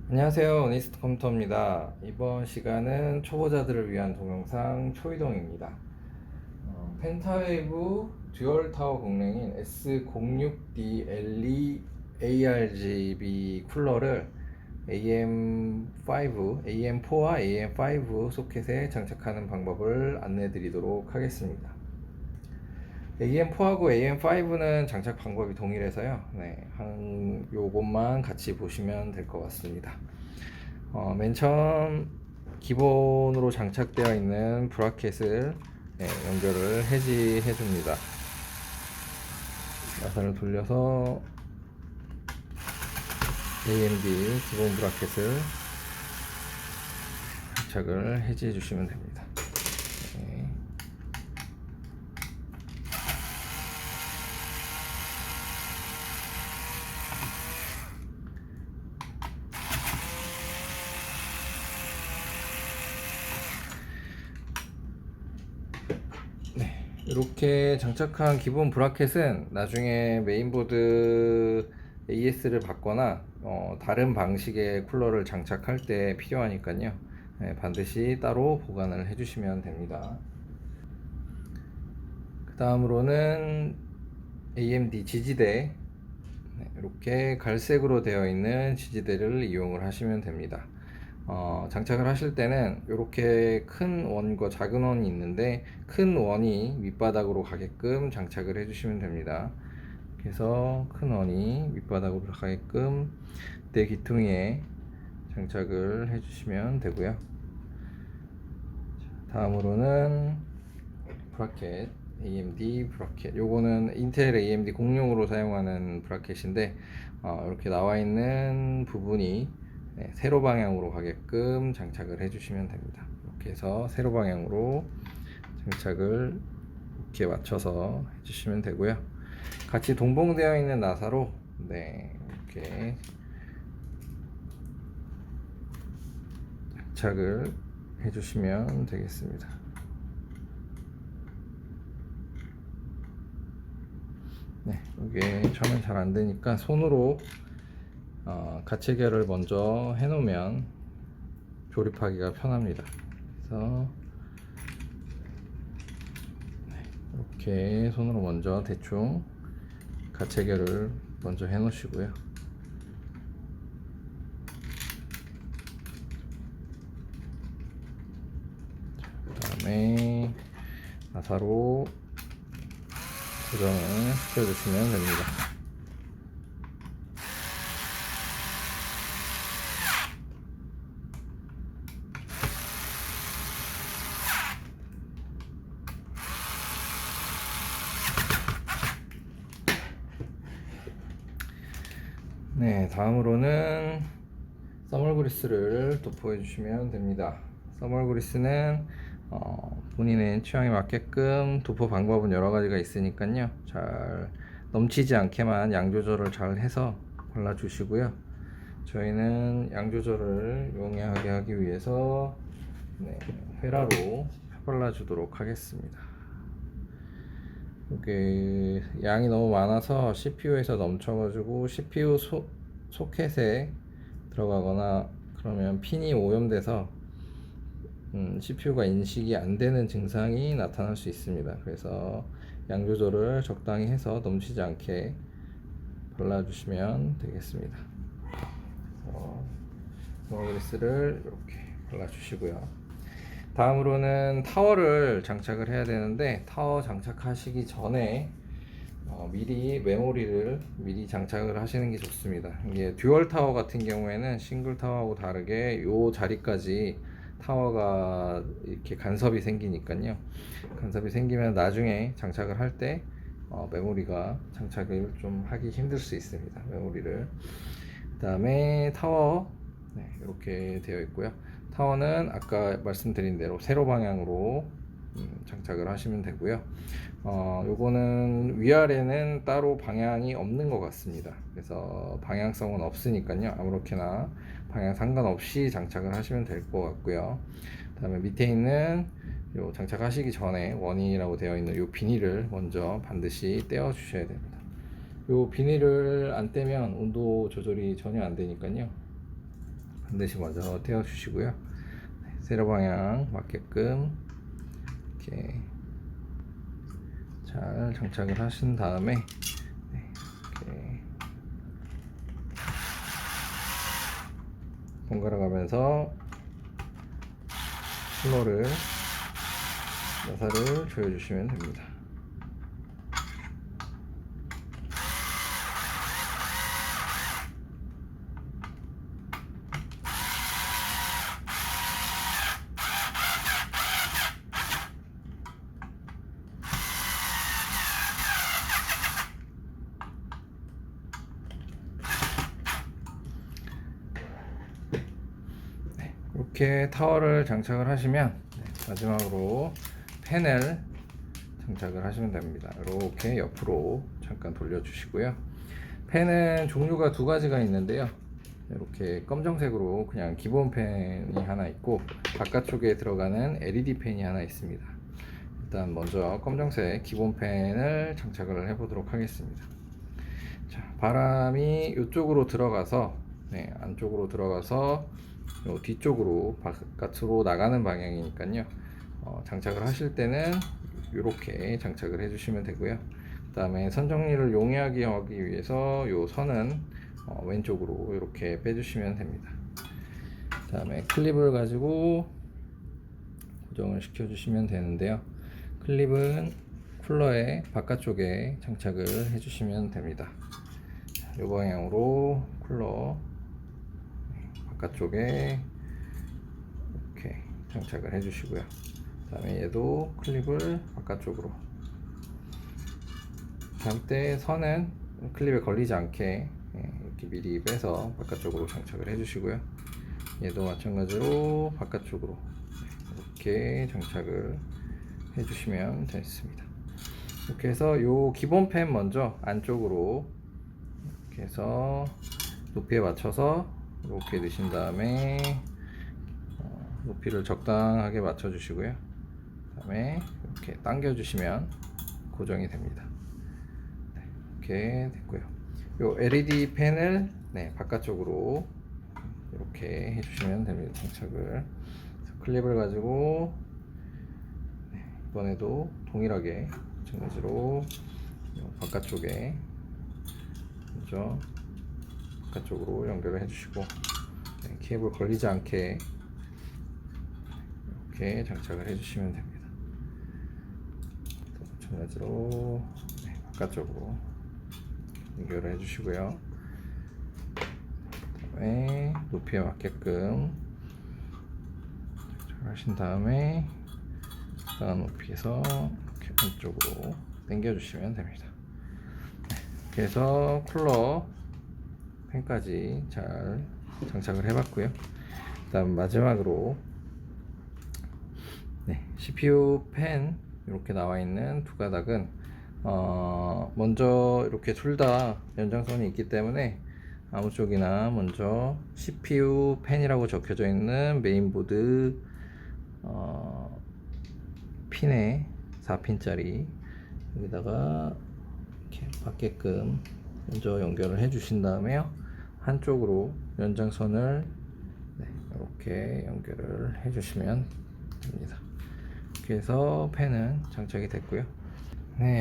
안녕하세요. 오니스트 컴퓨터입니다. 이번 시간은 초보자들을 위한 동영상 초이동입니다. 펜타웨이브 듀얼 타워 공랭인 S06D LE ARGB 쿨러를 AM4와 AM5 소켓에 장착하는 방법을 안내 드리도록 하겠습니다. AM4하고 AM5는 장착 방법이 동일해서요. 요것만 같이 보시면 될 것 같습니다. 맨 처음 기본으로 장착되어 있는 브라켓을 연결을 해지해 줍니다. 나사를 돌려서 AMD 기본 브라켓을 장착을 해지해 주시면 됩니다. 이렇게 장착한 기본 브라켓은 나중에 메인보드 AS를 받거나 다른 방식의 쿨러를 장착할 때 필요하니까요. 반드시 따로 보관을 해주시면 됩니다. 그 다음으로는 AMD 지지대, 이렇게 갈색으로 되어 있는 지지대를 이용을 하시면 됩니다. 장착을 하실 때는 이렇게 큰 원과 작은 원이 있는데 큰 원이 밑바닥으로 가게끔 장착을 해주시면 됩니다. 그래서 큰 원이 밑바닥으로 가게끔 내 귀퉁이에 장착을 해주시면 되고요. 다음으로는 브라켓, AMD 브라켓. 요거는 인텔 AMD 공용으로 사용하는 브라켓인데 이렇게 나와 있는 부분이 세로 방향으로 가게끔 장착을 해주시면 됩니다. 이렇게 해서 세로 방향으로 장착을 이렇게 맞춰서 해주시면 되고요. 같이 동봉되어 있는 나사로 이렇게 장착을 해주시면 되겠습니다. 이게 처음엔 잘 안되니까 손으로 가체결을 먼저 해놓으면 조립하기가 편합니다. 그래서 이렇게 손으로 먼저 대충 가체결을 먼저 해 놓으시고요. 그 다음에 나사로 고정을 시켜주시면 됩니다. 다음으로는 써멀 그리스를 도포해 주시면 됩니다. 써멀 그리스는 본인의 취향에 맞게끔 도포 방법은 여러 가지가 있으니까요. 잘 넘치지 않게만 양 조절을 잘 해서 발라 주시고요. 저희는 양 조절을 용이하게 하기 위해서 회라로 발라 주도록 하겠습니다. 이게 양이 너무 많아서 CPU에서 넘쳐가지고 CPU 소켓에 들어가거나 그러면 핀이 오염돼서 CPU가 인식이 안 되는 증상이 나타날 수 있습니다. 그래서 양 조절을 적당히 해서 넘치지 않게 발라주시면 되겠습니다. 스모그리스를 이렇게 발라주시고요. 다음으로는 타워를 장착을 해야 되는데 타워 장착하시기 전에 미리 메모리를 미리 장착을 하시는 게 좋습니다. 이게 듀얼 타워 같은 경우에는 싱글 타워하고 다르게 요 자리까지 타워가 이렇게 간섭이 생기니까요. 간섭이 생기면 나중에 장착을 할 때 메모리가 장착을 좀 하기 힘들 수 있습니다. 메모리를. 그 다음에 타워 이렇게 되어 있고요. 타워는 아까 말씀드린 대로 세로 방향으로 장착을 하시면 되고요. 요거는 위아래는 따로 방향이 없는 것 같습니다. 그래서 방향성은 없으니까요. 아무렇게나 방향 상관없이 장착을 하시면 될 것 같고요. 그 다음에 밑에 있는 요 장착하시기 전에 원인이라고 되어 있는 요 비닐을 먼저 반드시 떼어 주셔야 됩니다. 요 비닐을 안 떼면 온도 조절이 전혀 안 되니까요. 반드시 먼저 떼어 주시고요. 세로 방향 맞게끔 이렇게 잘 장착을 하신 다음에 이렇게 번갈아 가면서 신호를 나사를 조여주시면 됩니다. 이렇게 타워를 장착을 하시면 마지막으로 펜을 장착을 하시면 됩니다. 이렇게 옆으로 잠깐 돌려주시고요. 펜은 종류가 두 가지가 있는데요. 이렇게 검정색으로 그냥 기본 펜이 하나 있고 바깥쪽에 들어가는 LED 펜이 하나 있습니다. 일단 먼저 검정색 기본 펜을 장착을 해 보도록 하겠습니다. 자, 바람이 이쪽으로 들어가서 안쪽으로 들어가서 요 뒤쪽으로 바깥으로 나가는 방향이니까요. 장착을 하실 때는 이렇게 장착을 해주시면 되고요. 그 다음에 선 정리를 용이하게 하기 위해서 요 선은 왼쪽으로 이렇게 빼주시면 됩니다. 그 다음에 클립을 가지고 고정을 시켜 주시면 되는데요. 클립은 쿨러의 바깥쪽에 장착을 해주시면 됩니다. 이 방향으로 쿨러 바깥쪽에 이렇게 장착을 해주시고요. 그 다음에 얘도 클립을 바깥쪽으로 달 때 선은 클립에 걸리지 않게 이렇게 미리 빼서 바깥쪽으로 장착을 해주시고요. 얘도 마찬가지로 바깥쪽으로 이렇게 장착을 해주시면 됐습니다. 이렇게 해서 요 기본 펜 먼저 안쪽으로 이렇게 해서 높이에 맞춰서 이렇게 넣으신 다음에 높이를 적당하게 맞춰 주시고요. 그 다음에 이렇게 당겨 주시면 고정이 됩니다. 이렇게 됐고요. 요 LED 펜을 바깥쪽으로 이렇게 해주시면 됩니다. 장착을 클립을 가지고 이번에도 동일하게 마찬가지로 바깥쪽에 먼저 바깥쪽으로 연결을 해주시고 케이블 걸리지 않게 이렇게 장착을 해주시면 됩니다. 마찬가지로 바깥쪽으로 연결을 해주시고요. 그다음에 높이에 맞게끔 장착을 하신 다음에 적당한 높이에서 이렇게 안쪽으로 당겨주시면 됩니다. 이렇게 해서 쿨러 펜까지 잘 장착을 해봤고요. 그다음 마지막으로 CPU 펜 이렇게 나와 있는 두 가닥은 먼저 이렇게 둘 다 연장선이 있기 때문에 아무 쪽이나 먼저 CPU 펜이라고 적혀져 있는 메인보드 핀에 4핀짜리 여기다가 이렇게 맞게끔 먼저 연결을 해 주신 다음에요. 한쪽으로 연장선을 이렇게 연결을 해 주시면 됩니다. 이렇게 해서 펜은 장착이 됐고요.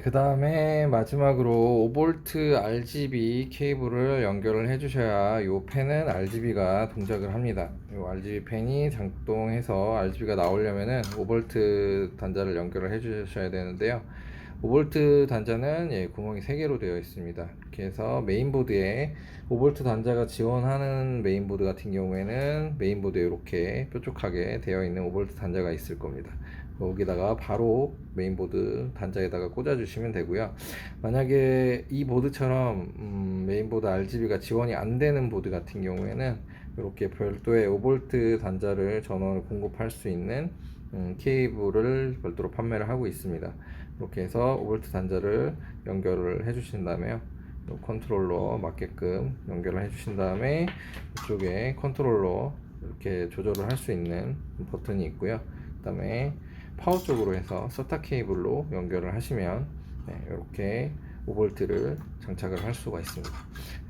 그 다음에 마지막으로 5V RGB 케이블을 연결을 해 주셔야 이 펜은 RGB가 동작을 합니다. 이 RGB 펜이 작동해서 RGB가 나오려면은 5V 단자를 연결을 해 주셔야 되는데요. 5V 단자는 구멍이 3개로 되어 있습니다. 이렇게 해서 메인보드에 5V 단자가 지원하는 메인보드 같은 경우에는 메인보드에 이렇게 뾰족하게 되어 있는 5V 단자가 있을 겁니다. 여기다가 바로 메인보드 단자에다가 꽂아 주시면 되고요. 만약에 이 보드처럼 메인보드 RGB가 지원이 안 되는 보드 같은 경우에는 이렇게 별도의 5V 단자를 전원을 공급할 수 있는 케이블을 별도로 판매를 하고 있습니다. 이렇게 해서 5V 단자를 연결을 해 주신 다음에요. 컨트롤러 맞게끔 연결을 해 주신 다음에 이쪽에 컨트롤러 이렇게 조절을 할 수 있는 버튼이 있고요. 그 다음에 파워 쪽으로 해서 SATA 케이블로 연결을 하시면 이렇게 5V를 장착을 할 수가 있습니다.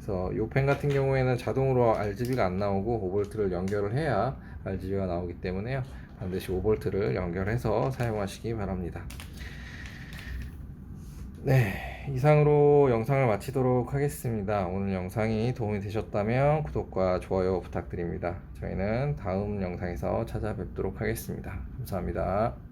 그래서 이 펜 같은 경우에는 자동으로 RGB가 안 나오고 5V를 연결을 해야 RGB가 나오기 때문에요. 반드시 5V를 연결해서 사용하시기 바랍니다. 네, 이상으로 영상을 마치도록 하겠습니다. 오늘 영상이 도움이 되셨다면 구독과 좋아요 부탁드립니다. 저희는 다음 영상에서 찾아뵙도록 하겠습니다. 감사합니다.